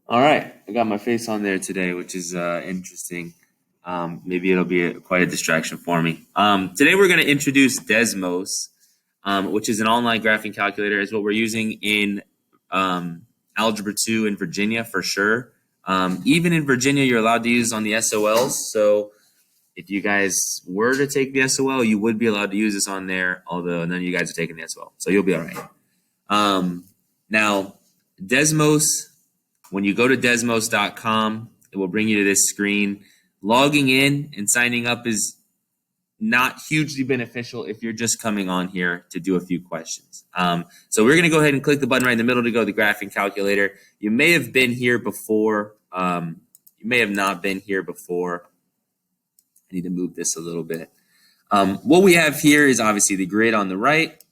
All right, I got my face on there today, which is interesting. Maybe it'll be quite a distraction for me. Today we're going to introduce Desmos, which is an online graphing calculator. Is what we're using in Algebra 2 in Virginia for sure. Even in Virginia, you're allowed to use on the SOLs. So if you guys were to take the SOL, you would be allowed to use this on there, although none of you guys are taking the SOL. So you'll be all right. Now, Desmos, when you go to desmos.com, it will bring you to this screen. Logging in and signing up is not hugely beneficial if you're just coming on here to do a few questions. So we're going to go ahead and click the button right in the middle to go to the graphing calculator. You may have been here before. You may have not been here before. I need to move this a little bit. What we have here is obviously the grid on the right.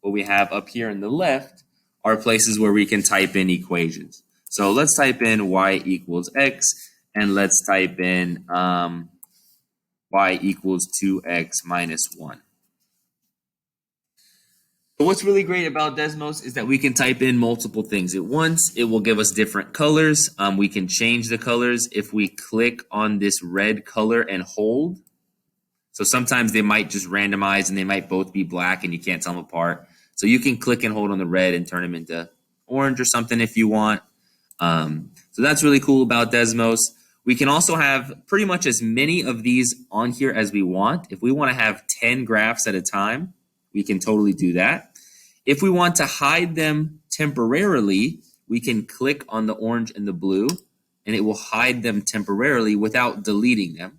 What we have up here on the left are places where we can type in equations. So let's type in y equals x, and let's type in y equals 2x minus 1. But what's really great about Desmos is that we can type in multiple things at once. It will give us different colors. We can change the colors if we click on this red color and hold. So sometimes they might just randomize and they might both be black and you can't tell them apart. So you can click and hold on the red and turn them into orange or something if you want. So that's really cool about Desmos. We can also have pretty much as many of these on here as we want. If we want to have 10 graphs at a time, we can totally do that. If we want to hide them temporarily, we can click on the orange and the blue, and it will hide them temporarily without deleting them.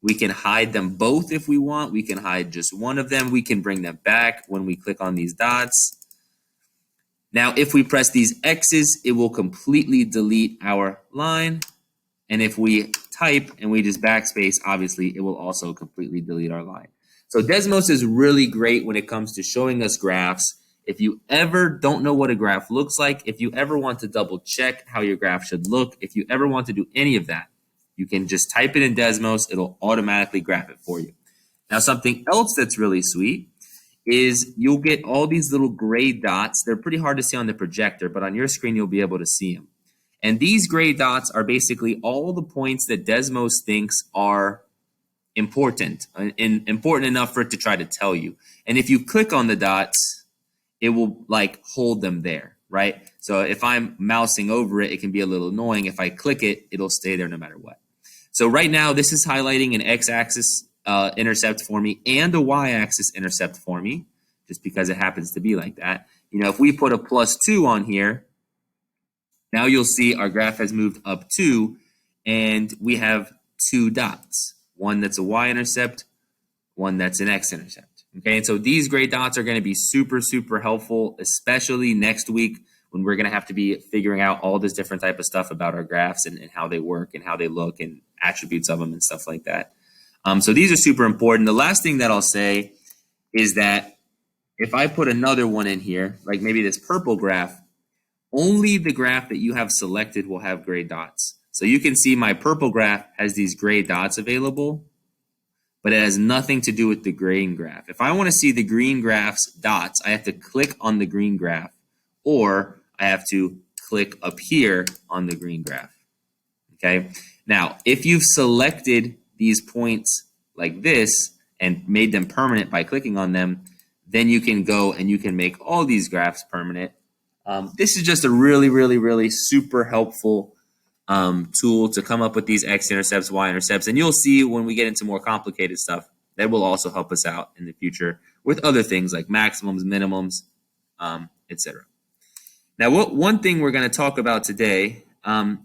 We can hide them both if we want. We can hide just one of them. We can bring them back when we click on these dots. Now, if we press these X's, it will completely delete our line. And if we type and we just backspace, obviously, it will also completely delete our line. So Desmos is really great when it comes to showing us graphs. If you ever don't know what a graph looks like, if you ever want to double check how your graph should look, if you ever want to do any of that, you can just type it in Desmos. It'll automatically graph it for you. Now, something else that's really sweet is you'll get all these little gray dots. They're pretty hard to see on the projector, but on your screen, you'll be able to see them. And these gray dots are basically all the points that Desmos thinks are important and important enough for it to try to tell you. And if you click on the dots, it will like hold them there, right? So if I'm mousing over it, it can be a little annoying. If I click it, it'll stay there no matter what. So right now, this is highlighting an x-axis intercept for me and a y-axis intercept for me, just because it happens to be like that. You know, if we put a +2 on here, now you'll see our graph has moved up 2, and we have 2 dots. One that's a y-intercept, one that's an x-intercept. Okay, and so these gray dots are going to be super, super helpful, especially next week when we're going to have to be figuring out all this different type of stuff about our graphs and how they work and how they look and attributes of them and stuff like that. So these are super important. The last thing that I'll say is that if I put another one in here, like maybe this purple graph, only the graph that you have selected will have gray dots. So you can see my purple graph has these gray dots available, but it has nothing to do with the green graph. If I want to see the green graph's dots, I have to click on the green graph, or I have to click up here on the green graph. Okay. Now, if you've selected these points like this and made them permanent by clicking on them, then you can go and you can make all these graphs permanent. This is just a really, really, really super helpful tool to come up with these x-intercepts, y-intercepts. And you'll see when we get into more complicated stuff, that will also help us out in the future with other things like maximums, minimums, etc. Now, one thing we're going to talk about today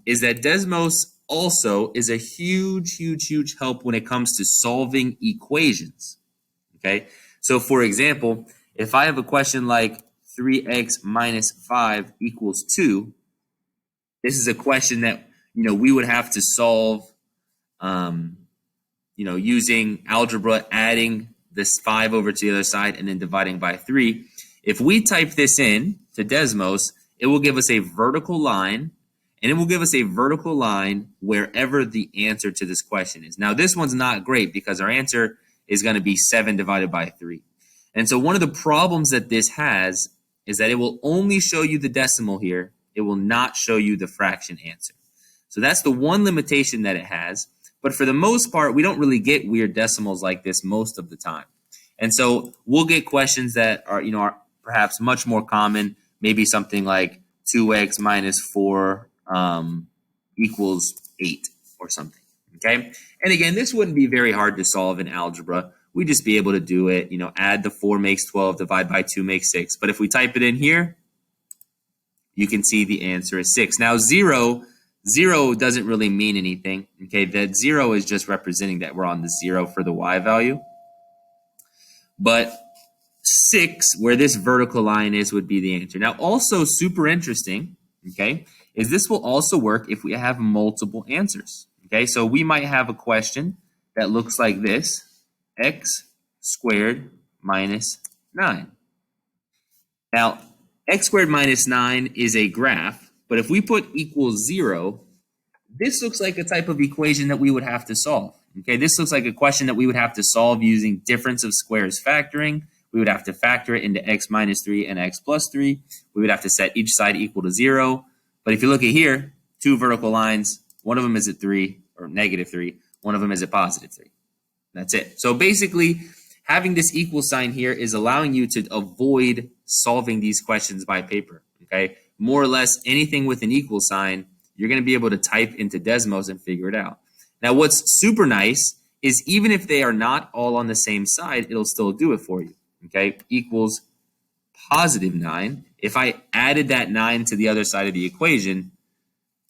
is that Desmos also is a huge, huge, huge help when it comes to solving equations. Okay, so for example, if I have a question like 3x minus 5 equals 2, this is a question that we would have to solve using algebra, adding this 5 over to the other side and then dividing by 3. If we type this in to Desmos, it will give us a vertical line, and it will give us a vertical line wherever the answer to this question is. Now, this one's not great because our answer is going to be 7 divided by 3. And so one of the problems that this has is that it will only show you the decimal here, it will not show you the fraction answer. So that's the one limitation that it has. But for the most part, we don't really get weird decimals like this most of the time. And so we'll get questions that are perhaps much more common, maybe something like 2x minus 4 equals 8 or something, okay? And again, this wouldn't be very hard to solve in algebra. We'd just be able to do it, add the 4 makes 12, divide by 2 makes 6. But if we type it in here, you can see the answer is 6. Now, 0 doesn't really mean anything, okay? That 0 is just representing that we're on the 0 for the y value. But 6, where this vertical line is, would be the answer. Now, also super interesting, okay, is this will also work if we have multiple answers, okay? So we might have a question that looks like this, x squared minus 9. Now, x squared minus 9 is a graph, but if we put equals 0, this looks like a type of equation that we would have to solve. Okay, this looks like a question that we would have to solve using difference of squares factoring. We would have to factor it into x minus 3 and x plus 3. We would have to set each side equal to 0. But if you look at here, 2 vertical lines, one of them is at 3 or negative 3. One of them is at positive 3. That's it. So basically, having this equal sign here is allowing you to avoid solving these questions by paper. Okay, more or less anything with an equal sign, you're going to be able to type into Desmos and figure it out. Now, what's super nice is even if they are not all on the same side, it'll still do it for you. Okay, equals positive 9. If I added that 9 to the other side of the equation,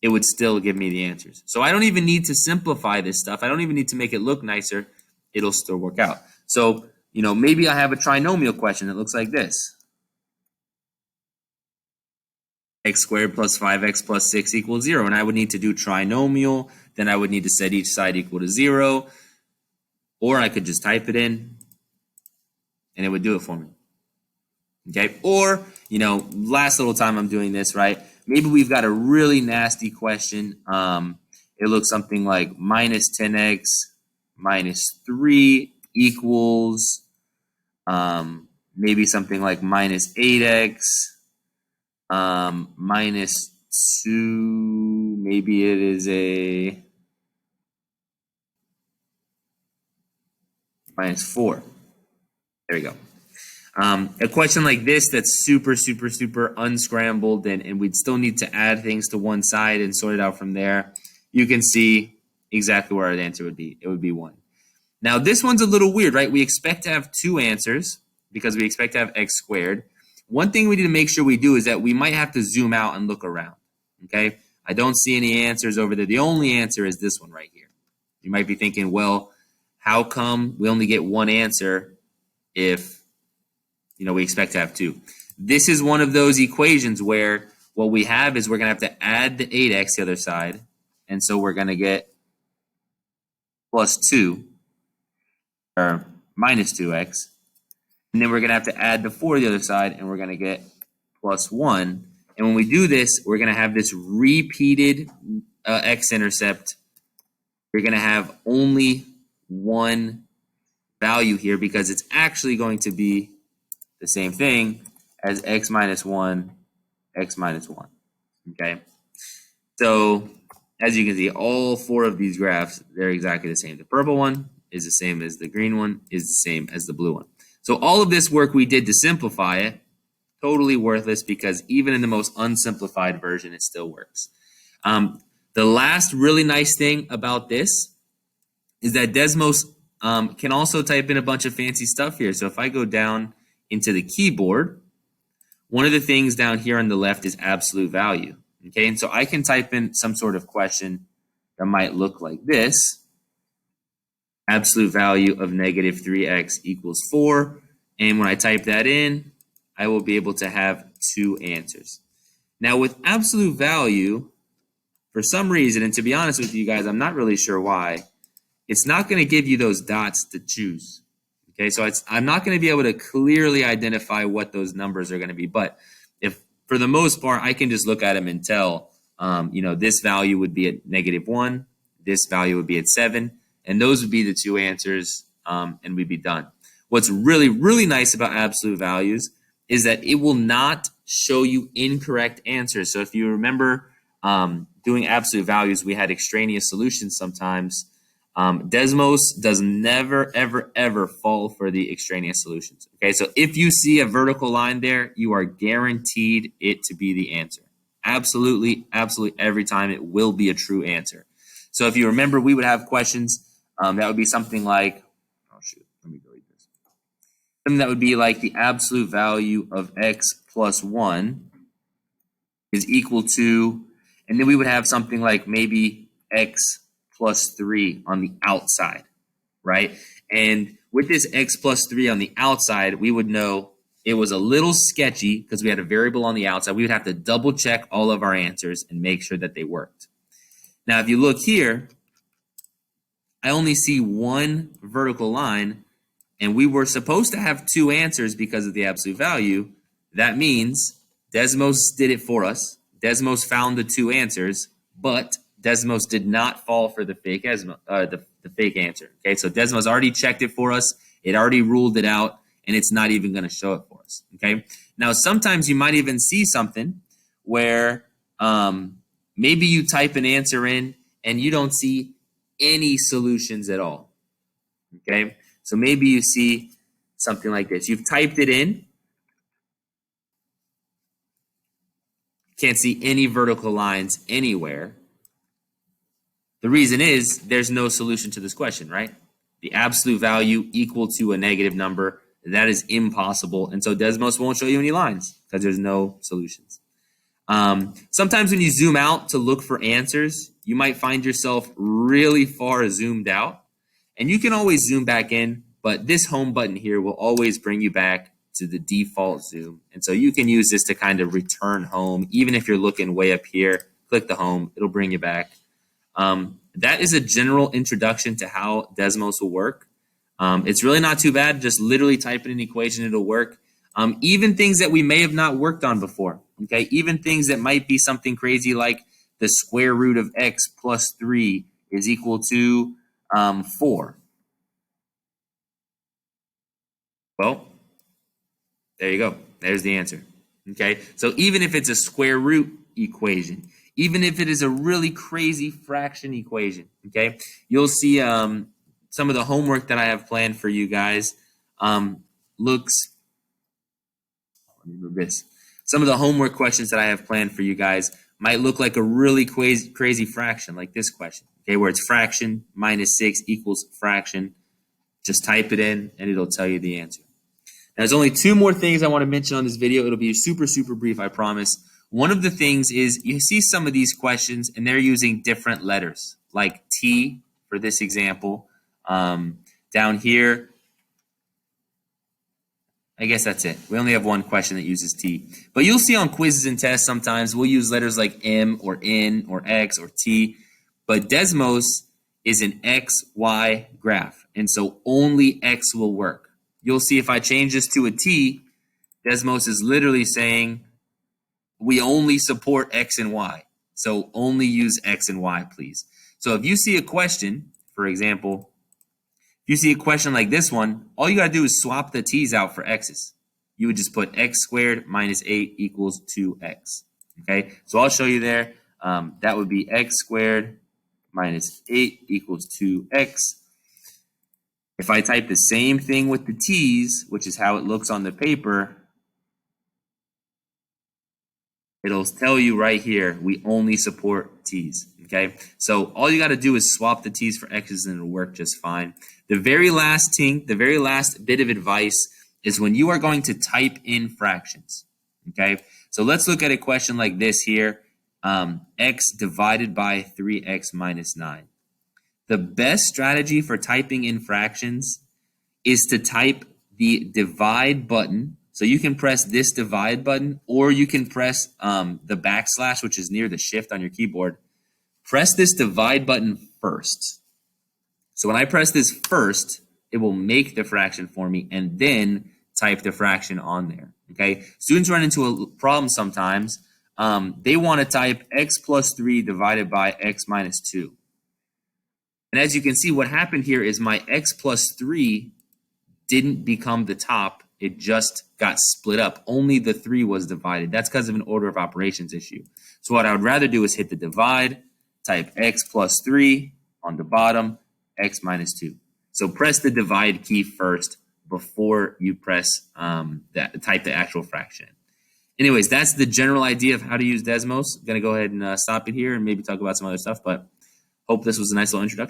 it would still give me the answers. So I don't even need to simplify this stuff. I don't even need to make it look nicer. It'll still work out. So, maybe I have a trinomial question that looks like this. X squared plus 5x plus 6 equals 0. And I would need to do trinomial. Then I would need to set each side equal to 0. Or I could just type it in, and it would do it for me. Okay? Or, last little time I'm doing this, right? Maybe we've got a really nasty question. It looks something like minus 10x minus 3 equals maybe something like minus 8x minus 2. Maybe it is a minus 4. There you go. A question like this that's super, super, super unscrambled, and we'd still need to add things to one side and sort it out from there. You can see exactly where our answer would be. It would be 1. Now, this one's a little weird, right? We expect to have 2 answers because we expect to have x squared. One thing we need to make sure we do is that we might have to zoom out and look around, okay? I don't see any answers over there. The only answer is this one right here. You might be thinking, well, how come we only get one answer if we expect to have 2? This is one of those equations where what we have is we're going to have to add the 8x the other side. And so we're going to get plus 2 or minus 2x. And then we're going to have to add the 4 the other side, and we're going to get plus 1. And when we do this, we're going to have this repeated x-intercept. We're going to have only one value here because it's actually going to be the same thing as x minus 1, x minus 1, okay? So as you can see, all 4 of these graphs, they're exactly the same. The purple one is the same as the green one, is the same as the blue one. So all of this work we did to simplify it, totally worthless because even in the most unsimplified version, it still works. The last really nice thing about this is that Desmos can also type in a bunch of fancy stuff here. So if I go down into the keyboard, one of the things down here on the left is absolute value. Okay, and so I can type in some sort of question that might look like this. Absolute value of negative 3x equals 4. And when I type that in, I will be able to have 2 answers. Now with absolute value, for some reason, and to be honest with you guys, I'm not really sure why, it's not going to give you those dots to choose. Okay, so I'm not going to be able to clearly identify what those numbers are going to be. But if for the most part, I can just look at them and tell, this value would be at negative 1, this value would be at 7, and those would be the 2 answers, and we'd be done. What's really, really nice about absolute values is that it will not show you incorrect answers. So if you remember doing absolute values, we had extraneous solutions sometimes. Desmos does never, ever, ever fall for the extraneous solutions. Okay, so if you see a vertical line there, you are guaranteed it to be the answer. Absolutely, absolutely every time it will be a true answer. So if you remember, we would have questions that would be something like, oh shoot, let me delete this. Something that would be like the absolute value of x plus 1 is equal to, and then we would have something like maybe x plus 3 on the outside, right? And with this x plus 3 on the outside, we would know it was a little sketchy because we had a variable on the outside. We would have to double check all of our answers and make sure that they worked. Now, if you look here, I only see one vertical line, and we were supposed to have two answers because of the absolute value. That means Desmos did it for us. Desmos found the two answers, but Desmos did not fall for the fake the fake answer. Okay, so Desmos already checked it for us. It already ruled it out, and it's not even going to show it for us. Okay, now sometimes you might even see something where maybe you type an answer in and you don't see any solutions at all. Okay, so maybe you see something like this. You've typed it in, can't see any vertical lines anywhere. The reason is there's no solution to this question, right? The absolute value equal to a negative number, that is impossible. And so Desmos won't show you any lines because there's no solutions. Sometimes when you zoom out to look for answers, you might find yourself really far zoomed out. And you can always zoom back in, but this home button here will always bring you back to the default zoom. And so you can use this to kind of return home. Even if you're looking way up here, click the home, it'll bring you back. That is a general introduction to how Desmos will work. It's really not too bad. Just literally type in an equation, it'll work. Even things that we may have not worked on before, okay? Even things that might be something crazy like the square root of x plus 3 is equal to 4. Well, there you go. There's the answer, okay? So even if it's a square root equation, even if it is a really crazy fraction equation, okay, you'll see some of the homework that I have planned for you guys looks, let me move this. Some of the homework questions that I have planned for you guys might look like a really crazy fraction, like this question, okay, where it's fraction minus 6 equals fraction. Just type it in, and it'll tell you the answer. Now, there's only two more things I want to mention on this video. It'll be super, super brief, I promise. One of the things is you see some of these questions, and they're using different letters, like T for this example. Down here, I guess that's it. We only have one question that uses T. But you'll see on quizzes and tests sometimes we'll use letters like M or N or X or T. But Desmos is an XY graph, and so only X will work. You'll see if I change this to a T, Desmos is literally saying we only support X and Y. So only use X and Y, please. So if you see a question, for example, if you see a question like this one, all you got to do is swap the T's out for X's. You would just put X squared minus 8 equals 2X. Okay, so I'll show you there. That would be X squared minus 8 equals 2X. If I type the same thing with the T's, which is how it looks on the paper, it'll tell you right here, we only support T's, okay? So all you got to do is swap the T's for X's and it'll work just fine. The very last bit of advice is when you are going to type in fractions, okay? So let's look at a question like this here, x divided by 3x minus 9. The best strategy for typing in fractions is to type the divide button. So you can press this divide button, or you can press the backslash, which is near the shift on your keyboard. Press this divide button first. So when I press this first, it will make the fraction for me and then type the fraction on there, okay? Students run into a problem sometimes. They want to type x plus 3 divided by x minus 2. And as you can see, what happened here is my x plus 3 didn't become the top. It just got split up. Only the 3 was divided. That's because of an order of operations issue. So what I would rather do is hit the divide, type x plus 3 on the bottom, x minus 2. So press the divide key first before you press type the actual fraction. Anyways, that's the general idea of how to use Desmos. I'm going to go ahead and stop it here and maybe talk about some other stuff, but hope this was a nice little introduction.